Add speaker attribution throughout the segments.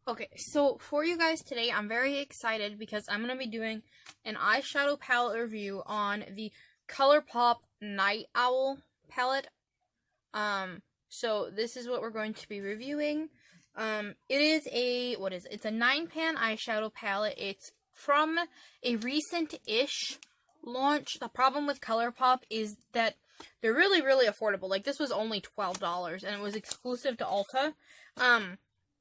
Speaker 1: Okay, so for you guys today, I'm very excited because I'm going to be doing an eyeshadow palette review on the Colourpop Night Owl palette. So this is what we're going to be reviewing. It is it's a 9-pan eyeshadow palette. It's from a recent-ish launch. The problem with Colourpop is that they're really, really affordable. Like, this was only $12, and it was exclusive to Ulta.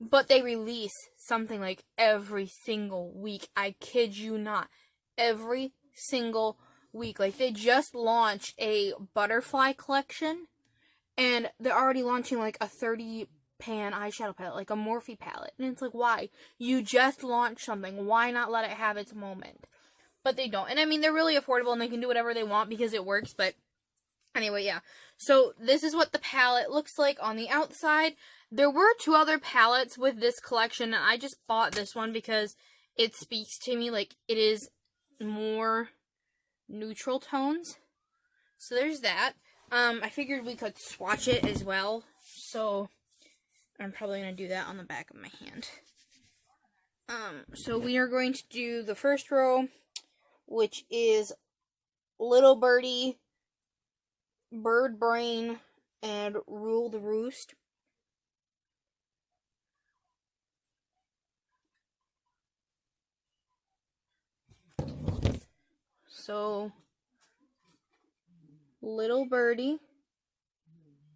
Speaker 1: But they release something like every single week. I kid you not. Every single week. Like, they just launched a butterfly collection, and they're already launching, like, a 30-pan eyeshadow palette, like a Morphe palette. And it's like, why? You just launched something. Why not let it have its moment? But they don't. And, I mean, they're really affordable, and they can do whatever they want because it works, but anyway, yeah. So, this is what the palette looks like on the outside. There were 2 other palettes with this collection, and I just bought this one because it speaks to me. Like, it is more neutral tones. So, there's that. I figured we could swatch it as well. So, I'm probably going to do that on the back of my hand. So, we are going to do the first row, which is Little Birdie, Bird Brain, and Rule the Roost. So, Little Birdie.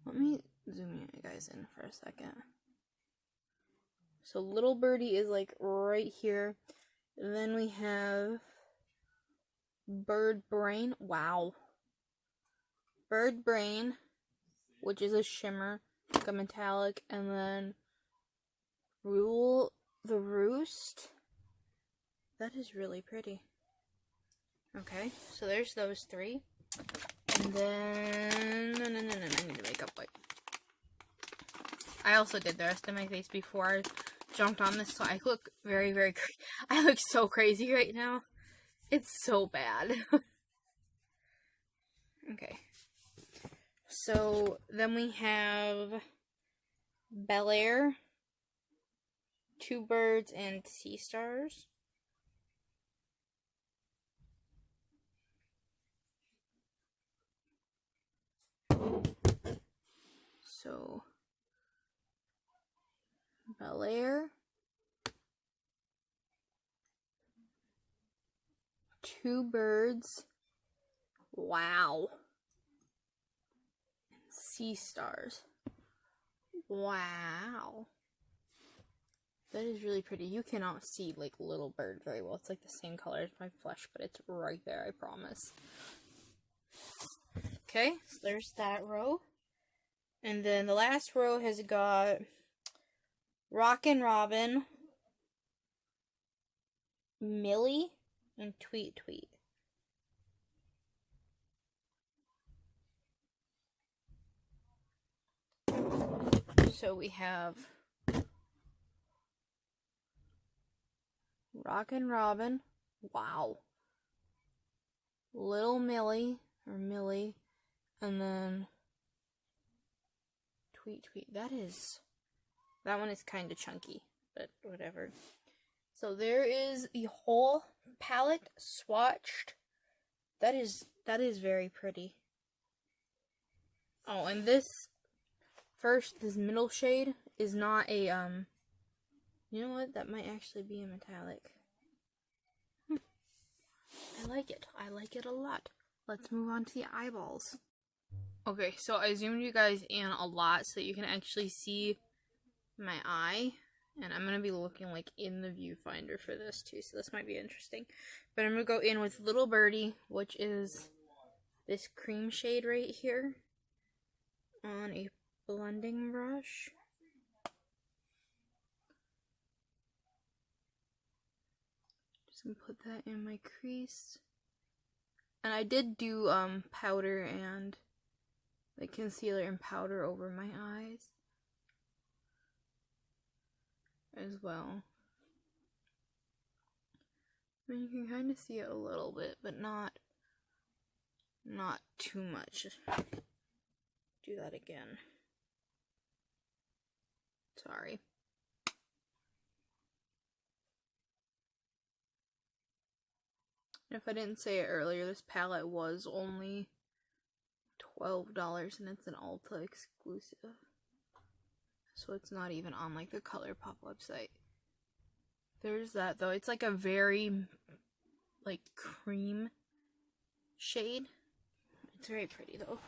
Speaker 1: Let me zoom you guys in for a second. So, Little Birdie is like right here. And then we have Bird Brain. Wow. Bird Brain, which is a shimmer, like a metallic, and then Rule the Roost. That is really pretty. Okay, so there's those 3. And then, I need to make up white. I also did the rest of my face before I jumped on this, so I look very, very, I look so crazy right now. It's so bad. Okay. So, then we have Bel Air, 2 Birds, and Sea Stars. So, Bel Air, 2 Birds, wow, and Sea Stars, wow, that is really pretty. You cannot see, like, Little Bird very well. It's, like, the same color as my flesh, but it's right there, I promise. Okay, so there's that row. And then the last row has got Rockin' Robin, Millie, and Tweet Tweet. So we have Rockin' Robin, wow, Little Millie, or Millie, and then Tweet Tweet. That one is kind of chunky, but whatever. So there is the whole palette swatched. That is very pretty. Oh, and this middle shade is not a, you know what? That might actually be a metallic. I like it. I like it a lot. Let's move on to the eyeballs. Okay, so I zoomed you guys in a lot so that you can actually see my eye. And I'm going to be looking, like, in the viewfinder for this, too, so this might be interesting. But I'm going to go in with Little Birdie, which is this cream shade right here, on a blending brush. Just going to put that in my crease. And I did do powder and, like, concealer and powder over my eyes as well. I mean, you can kind of see it a little bit, but not too much. Do that again. Sorry. If I didn't say it earlier, this palette was only $12 and it's an Ulta exclusive. So it's not even on like the Colourpop website. There's that though. It's like a very like cream shade. It's very pretty though.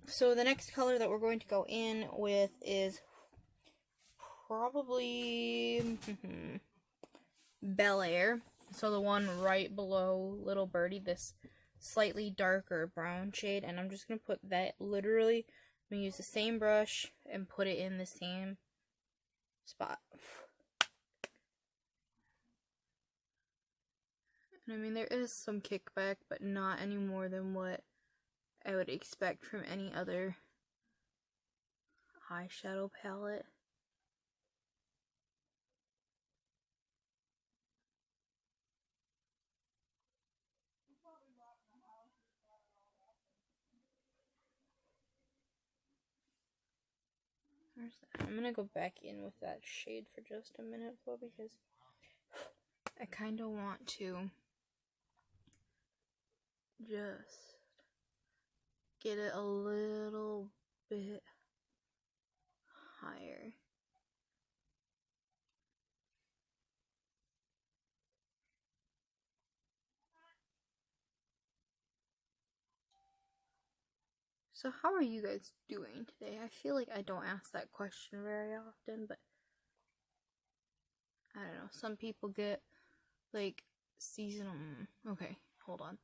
Speaker 1: So the next color that we're going to go in with is probably Bel Air. So the one right below Little Birdie, this slightly darker brown shade, and I'm just going to put that literally, I'm going to use the same brush and put it in the same spot. And I mean, there is some kickback, but not any more than what I would expect from any other eyeshadow palette. I'm gonna go back in with that shade for just a minute though, because I kind of want to just get it a little bit higher. So how are you guys doing today? I feel like I don't ask that question very often, but I don't know. Some people get like seasonal, okay, hold on.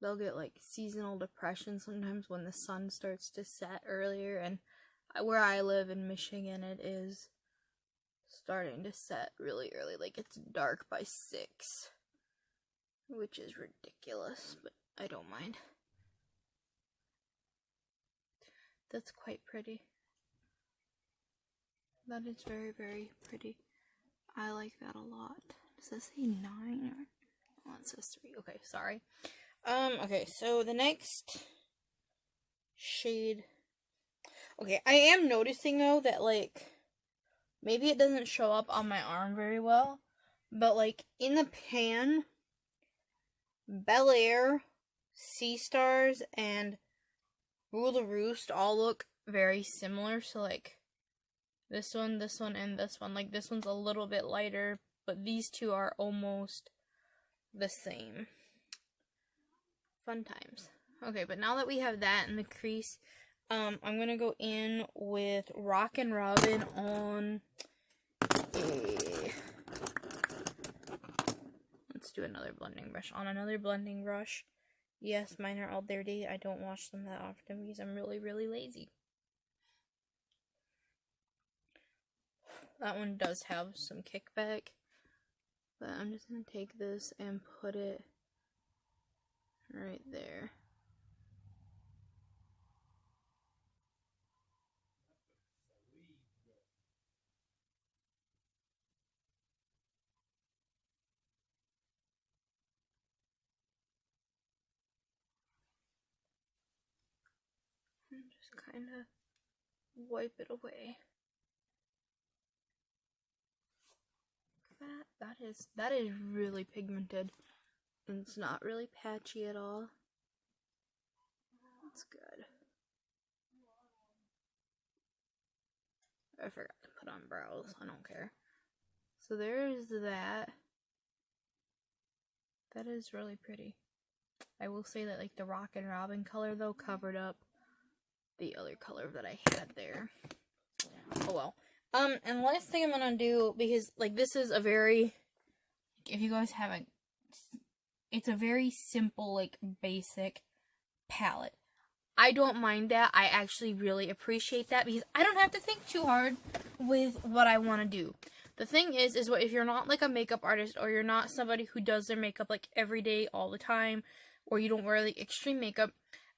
Speaker 1: They'll get like seasonal depression sometimes when the sun starts to set earlier, and where I live in Michigan, it is starting to set really early. Like it's dark by 6, which is ridiculous, but I don't mind. That's quite pretty. That is very, very pretty. I like that a lot. Does that say 9 or? Oh, it says 3. Okay, sorry. Okay, so the next shade. Okay, I am noticing though that like maybe it doesn't show up on my arm very well, but like in the pan, Bel Air, Sea Stars, and Rule the Roost all look very similar. So like this one, and this one. Like this one's a little bit lighter, but these two are almost the same. Fun times. Okay, but now that we have that in the crease, I'm gonna go in with Rockin' Robin on a. Let's do another blending brush. On another blending brush. Yes, mine are all dirty. I don't wash them that often because I'm really, really lazy. That one does have some kickback, but I'm just going to take this and put it right there. And just kind of wipe it away. That is really pigmented, and it's not really patchy at all. That's good. I forgot to put on brows. I don't care. So there's that. That is really pretty. I will say that like the Rockin' Robin color though covered up the other color that I had there. Oh well. And last thing I'm gonna do, because like this is a very, if you guys haven't, it's a very simple like basic palette. I don't mind that. I actually really appreciate that because I don't have to think too hard with what I want to do. The thing is what if you're not like a makeup artist, or you're not somebody who does their makeup like every day all the time, or you don't wear like extreme makeup,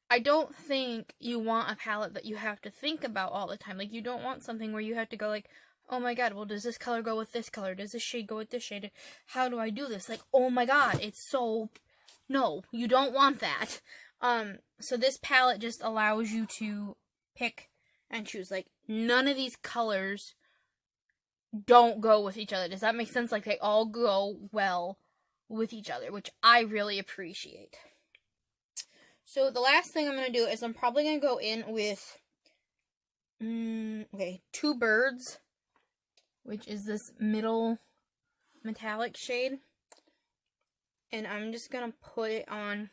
Speaker 1: I don't think you want a palette that you have to think about all the time. Like you don't want something where you have to go like, oh my god, well does this color go with this color? Does this shade go with this shade? How do I do this? Like, oh my god, it's so, no, you don't want that. So this palette just allows you to pick and choose. Like none of these colors don't go with each other. Does that make sense? Like, they all go well with each other, which I really appreciate. So the last thing I'm going to do is I'm probably going to go in with, Two Birds, which is this middle metallic shade. And I'm just going to put it on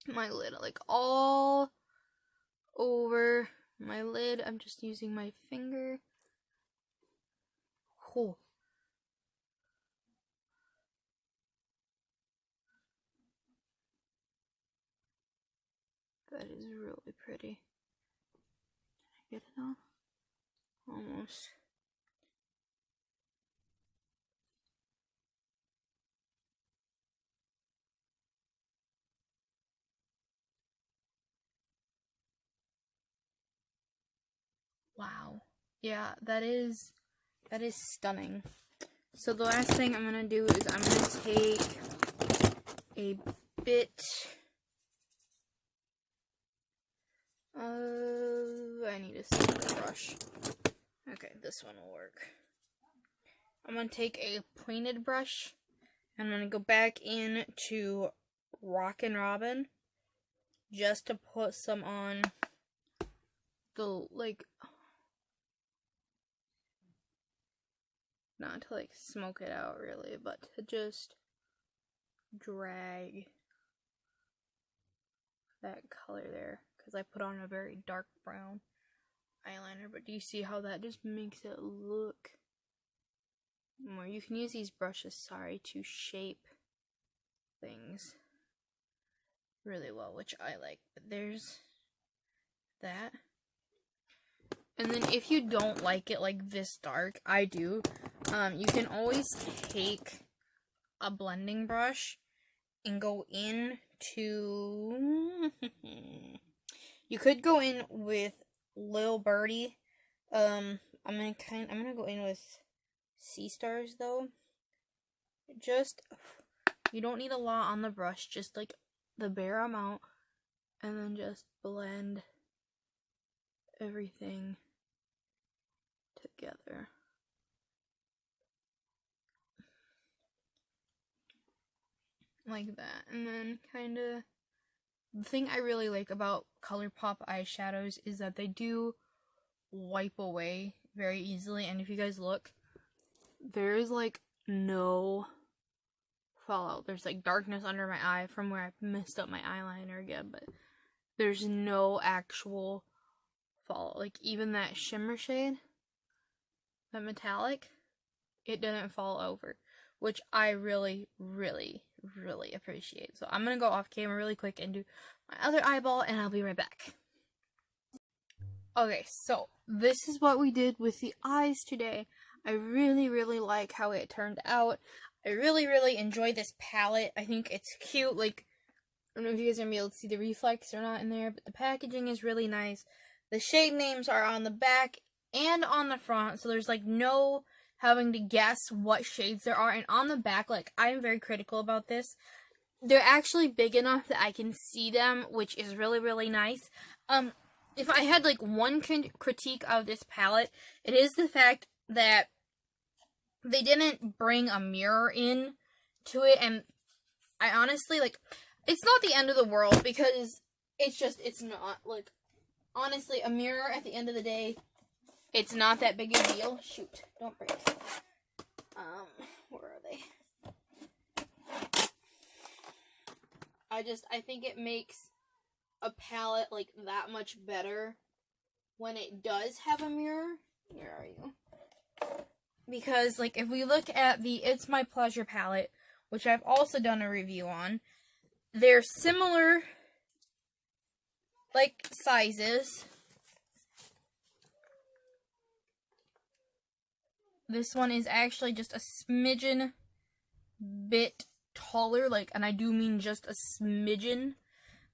Speaker 1: my lid, like all over my lid. I'm just using my finger. Cool. That is really pretty. Can I get it off? Almost. Wow. Yeah, that is stunning. So the last thing I'm going to do is I'm going to take a bit of, I need a smaller brush. Okay, this one will work. I'm going to take a pointed brush. I'm going to go back into Rockin' Robin just to put some on the, like, not to like smoke it out really, but to just drag that color there, because I put on a very dark brown eyeliner. But do you see how that just makes it look more? You can use these brushes, to shape things really well, which I like. But there's that. And then if you don't like it like this dark, I do, you can always take a blending brush and go into, you could go in with Lil Birdie. I'm gonna go in with Sea Stars though. Just, you don't need a lot on the brush, just like the bare amount, and then just blend everything together. Like that. And then kinda, the thing I really like about Colourpop eyeshadows is that they do wipe away very easily. And if you guys look, there is like no fallout. There's like darkness under my eye from where I messed up my eyeliner again, but there's no actual fallout. Like even that shimmer shade, that metallic, it didn't fall over, which I really, really, really appreciate. So I'm gonna go off camera really quick and do my other eyeball, and I'll be right back. Okay, so this is what we did with the eyes today. I really, really like how it turned out. I really, really enjoy this palette. I think it's cute. Like, I don't know if you guys are gonna be able to see the reflex or not in there, but the packaging is really nice. The shade names are on the back and on the front, so there's like no having to guess what shades there are. And on the back, like, I am very critical about this. They're actually big enough that I can see them, which is really, really nice. If I had like one critique of this palette, it is the fact that they didn't bring a mirror in to it. And I honestly, like, it's not the end of the world, because it's not, like, honestly, a mirror at the end of the day, it's not that big a deal. Shoot, don't break. Where are they? I think it makes a palette, like, that much better when it does have a mirror. Where are you? Because, like, if we look at the It's My Pleasure palette, which I've also done a review on, they're similar, like, sizes. This one is actually just a smidgen bit taller, like, and I do mean just a smidgen.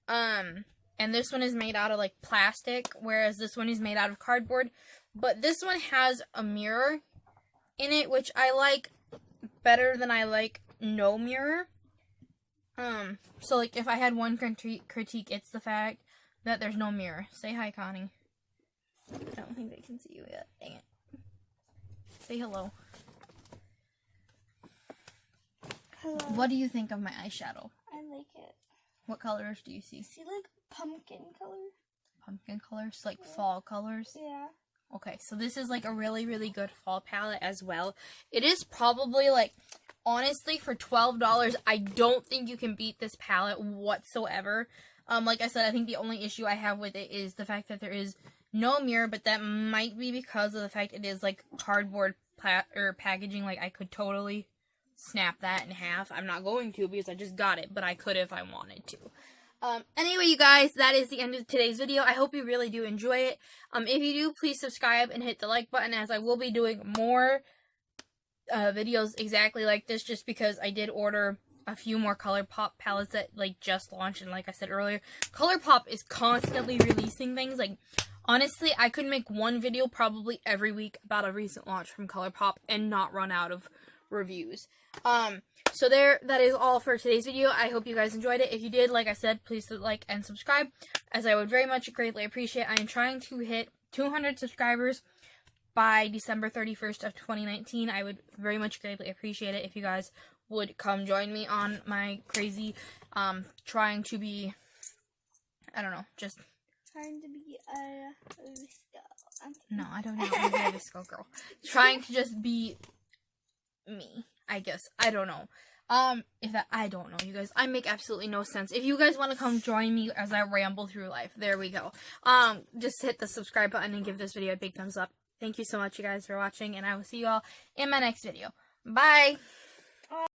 Speaker 1: And this one is made out of, like, plastic, whereas this one is made out of cardboard. But this one has a mirror in it, which I like better than I like no mirror. So, like, if I had one critique, it's the fact that there's no mirror. Say hi, Connie. I don't think they can see you yet. Dang it. Say hello.
Speaker 2: Hello.
Speaker 1: What do you think of my eyeshadow?
Speaker 2: I like it.
Speaker 1: What colors do you see?
Speaker 2: I see like pumpkin color.
Speaker 1: Pumpkin colors? Like fall colors?
Speaker 2: Yeah.
Speaker 1: Okay, so this is like a really, really good fall palette as well. It is probably like, honestly, for $12, I don't think you can beat this palette whatsoever. Like I said, I think the only issue I have with it is the fact that there is no mirror, but that might be because of the fact it is like cardboard packaging. Like I could totally snap that in half. I'm not going to because I just got it, but I could if I wanted to. Anyway, you guys, that is the end of today's video. I hope you really do enjoy it. If you do, please subscribe and hit the like button, as I will be doing more videos exactly like this, just because I did order a few more Colourpop palettes that like just launched, and like I said earlier, Colourpop is constantly releasing things. Like, honestly, I could make one video probably every week about a recent launch from Colourpop and not run out of reviews. So that is all for today's video. I hope you guys enjoyed it. If you did, like I said, please like and subscribe, as I would very much greatly appreciate. I am trying to hit 200 subscribers by December 31st of 2019. I would very much greatly appreciate it if you guys would come join me on my crazy, trying to be, I don't know, just
Speaker 2: Trying to be a visco.
Speaker 1: No, I don't know how to be a visco girl. Trying to just be me, I guess. I don't know. I don't know, you guys. I make absolutely no sense. If you guys want to come join me as I ramble through life, there we go. Just hit the subscribe button and give this video a big thumbs up. Thank you so much, you guys, for watching, and I will see you all in my next video. Bye!